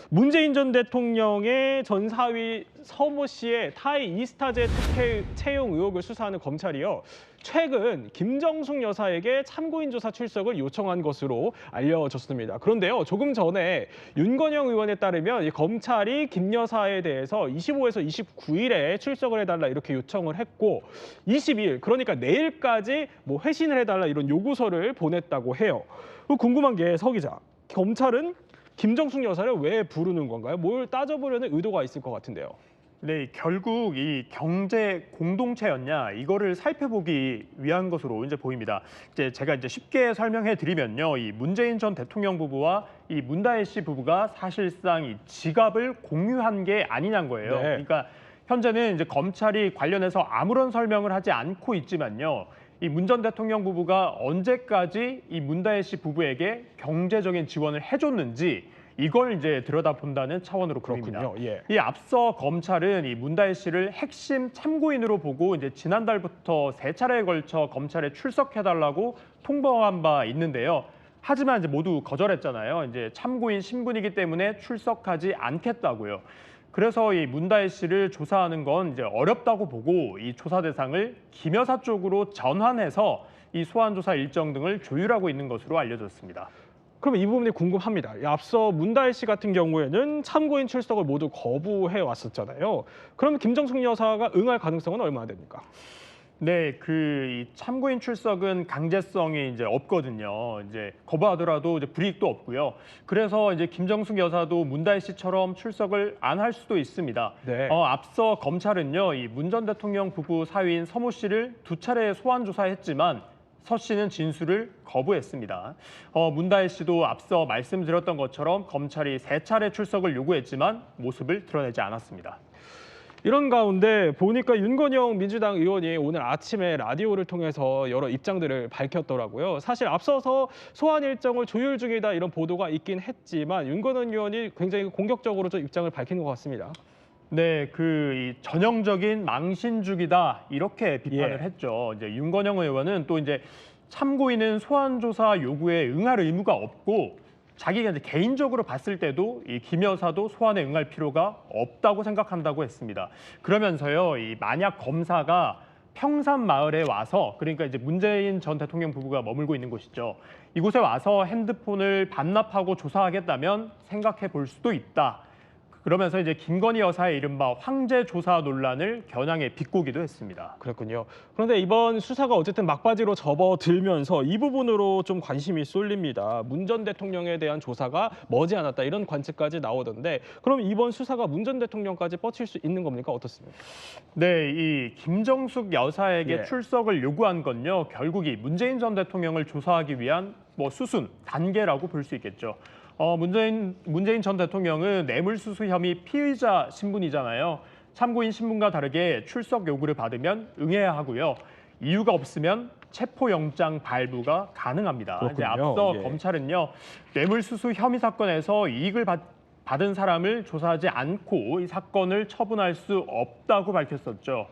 문재인 전 대통령의 전 사위 서모 씨의 타이 이스타제 특혜 채용 의혹을 수사하는 검찰이요. 최근 김정숙 여사에게 참고인 조사 출석을 요청한 것으로 알려졌습니다. 그런데요, 조금 전에 윤건영 의원에 따르면 이 검찰이 김 여사에 대해서 25에서 29일에 출석을 해달라 이렇게 요청을 했고 22일, 그러니까 내일까지 뭐 회신을 해달라 이런 요구서를 보냈다고 해요. 궁금한 게 서 기자, 검찰은 김정숙 여사를 왜 부르는 건가요? 뭘 따져보려는 의도가 있을 것 같은데요. 네, 결국 이 경제 공동체였냐 이거를 살펴보기 위한 것으로 이제 보입니다. 제가 쉽게 설명해 드리면요, 이 문재인 전 대통령 부부와 이 문다혜 씨 부부가 사실상 이 지갑을 공유한 게 아니냐는 거예요. 네. 그러니까 현재는 이제 검찰이 관련해서 아무런 설명을 하지 않고 있지만요. 이 문 전 대통령 부부가 언제까지 이 문다혜 씨 부부에게 경제적인 지원을 해줬는지 이걸 이제 들여다본다는 차원으로 보입니다. 그렇군요. 예. 이 앞서 검찰은 이 문다혜 씨를 핵심 참고인으로 보고 이제 지난달부터 3차례에 걸쳐 검찰에 출석해달라고 통보한 바 있는데요. 하지만 이제 모두 거절했잖아요. 이제 참고인 신분이기 때문에 출석하지 않겠다고요. 그래서 이 문다혜 씨를 조사하는 건 이제 어렵다고 보고 이 조사 대상을 김 여사 쪽으로 전환해서 이 소환 조사 일정 등을 조율하고 있는 것으로 알려졌습니다. 그럼 이 부분이 궁금합니다. 앞서 문다혜 씨 같은 경우에는 참고인 출석을 모두 거부해 왔었잖아요. 그러면 김정숙 여사가 응할 가능성은 얼마나 됩니까? 네, 이 참고인 출석은 강제성이 이제 없거든요. 이제 거부하더라도 이제 불이익도 없고요. 그래서 이제 김정숙 여사도 문다혜 씨처럼 출석을 안 할 수도 있습니다. 네. 앞서 검찰은요, 이 문 전 대통령 부부 사위인 서모 씨를 2차례 소환 조사했지만 서 씨는 진술을 거부했습니다. 문다혜 씨도 앞서 말씀드렸던 것처럼 검찰이 3차례 출석을 요구했지만 모습을 드러내지 않았습니다. 이런 가운데 보니까 윤건영 민주당 의원이 오늘 아침에 라디오를 통해서 여러 입장들을 밝혔더라고요. 사실 앞서서 소환 일정을 조율 중이다 이런 보도가 있긴 했지만 윤건영 의원이 굉장히 공격적으로 좀 입장을 밝힌 것 같습니다. 네, 이 전형적인 망신주기다 이렇게 비판을 했죠. 이제 윤건영 의원은 또 이제 참고인은 소환 조사 요구에 응할 의무가 없고 자기가 이제 개인적으로 봤을 때도 이 김 여사도 소환에 응할 필요가 없다고 생각한다고 했습니다. 그러면서요, 이 만약 검사가 평산 마을에 와서, 그러니까 이제 문재인 전 대통령 부부가 머물고 있는 곳이죠. 이곳에 와서 핸드폰을 반납하고 조사하겠다면 생각해 볼 수도 있다. 그러면서 이제 김건희 여사의 이른바 황제 조사 논란을 겨냥해 비꼬기도 했습니다. 그렇군요. 그런데 이번 수사가 어쨌든 막바지로 접어들면서 이 부분으로 좀 관심이 쏠립니다. 문 전 대통령에 대한 조사가 머지않았다 이런 관측까지 나오던데 그럼 이번 수사가 문 전 대통령까지 뻗칠 수 있는 겁니까? 어떻습니까? 네, 이 김정숙 여사에게 예. 출석을 요구한 건요, 결국 이 문재인 전 대통령을 조사하기 위한 수순, 단계라고 볼 수 있겠죠. 문재인 전 대통령은 뇌물수수 혐의 피의자 신분이잖아요. 참고인 신분과 다르게 출석 요구를 받으면 응해야 하고요. 이유가 없으면 체포영장 발부가 가능합니다. 이제 그렇군요. 앞서 예. 검찰은요, 뇌물수수 혐의 사건에서 이익을 받은 사람을 조사하지 않고 이 사건을 처분할 수 없다고 밝혔었죠.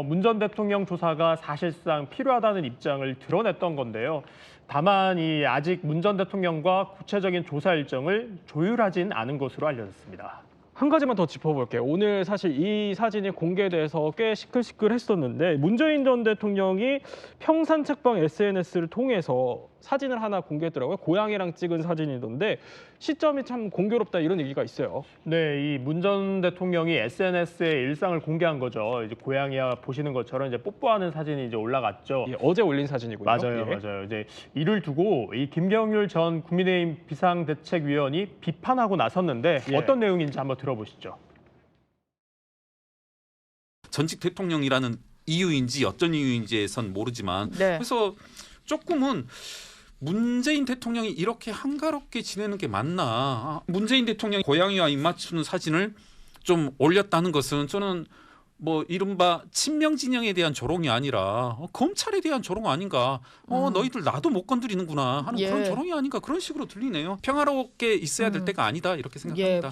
문 전 대통령 조사가 사실상 필요하다는 입장을 드러냈던 건데요. 다만 아직 문 전 대통령과 구체적인 조사 일정을 조율하진 않은 것으로 알려졌습니다. 한 가지만 더 짚어볼게요. 오늘 사실 이 사진이 공개돼서 꽤 시끌시끌했었는데 문재인 전 대통령이 평산 책방 SNS를 통해서 사진을 하나 공개했더라고요. 고양이랑 찍은 사진이던데 시점이 참 공교롭다 이런 얘기가 있어요. 네, 이 문 전 대통령이 SNS에 일상을 공개한 거죠. 이제 고양이와 보시는 것처럼 이제 뽀뽀하는 사진이 이제 올라갔죠. 예, 어제 올린 사진이고요. 맞아요, 예. 맞아요. 이제 이를 두고 이 김경률 전 국민의힘 비상대책위원이 비판하고 나섰는데 예. 어떤 내용인지 한번 들어보시죠. 전직 대통령이라는 이유인지 어떤 이유인지에선 모르지만 네. 그래서 조금은 문재인 대통령이 이렇게 한가롭게 지내는 게 맞나? 문재인 대통령이 고양이와 입 맞추는 사진을 좀 올렸다는 것은 저는 이른바 친명 진영에 대한 조롱이 아니라 검찰에 대한 조롱 아닌가? 너희들 나도 못 건드리는구나 하는 예. 그런 조롱이 아닌가 그런 식으로 들리네요. 평화롭게 있어야 될 때가 아니다 이렇게 생각합니다.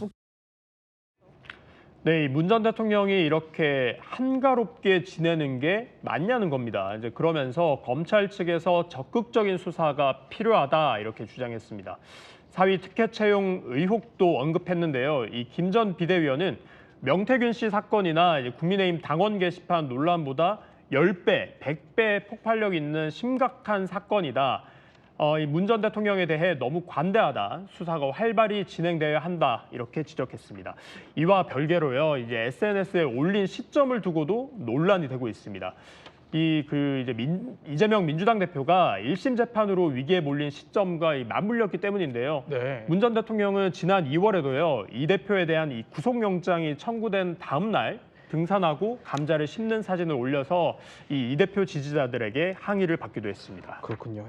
네, 문 전 대통령이 이렇게 한가롭게 지내는 게 맞냐는 겁니다. 이제 그러면서 검찰 측에서 적극적인 수사가 필요하다 이렇게 주장했습니다. 사위 특혜 채용 의혹도 언급했는데요. 이 김 전 비대위원은 명태균 씨 사건이나 이제 국민의힘 당원 게시판 논란보다 10배, 100배 폭발력 있는 심각한 사건이다. 이 문 전 대통령에 대해 너무 관대하다. 수사가 활발히 진행돼야 한다. 이렇게 지적했습니다. 이와 별개로요. 이제 SNS에 올린 시점을 두고도 논란이 되고 있습니다. 이재명 민주당 대표가 1심 재판으로 위기에 몰린 시점과 맞물렸기 때문인데요. 네. 문 전 대통령은 지난 2월에도요. 이 대표에 대한 이 구속영장이 청구된 다음 날 등산하고 감자를 심는 사진을 올려서 이 대표 지지자들에게 항의를 받기도 했습니다. 그렇군요.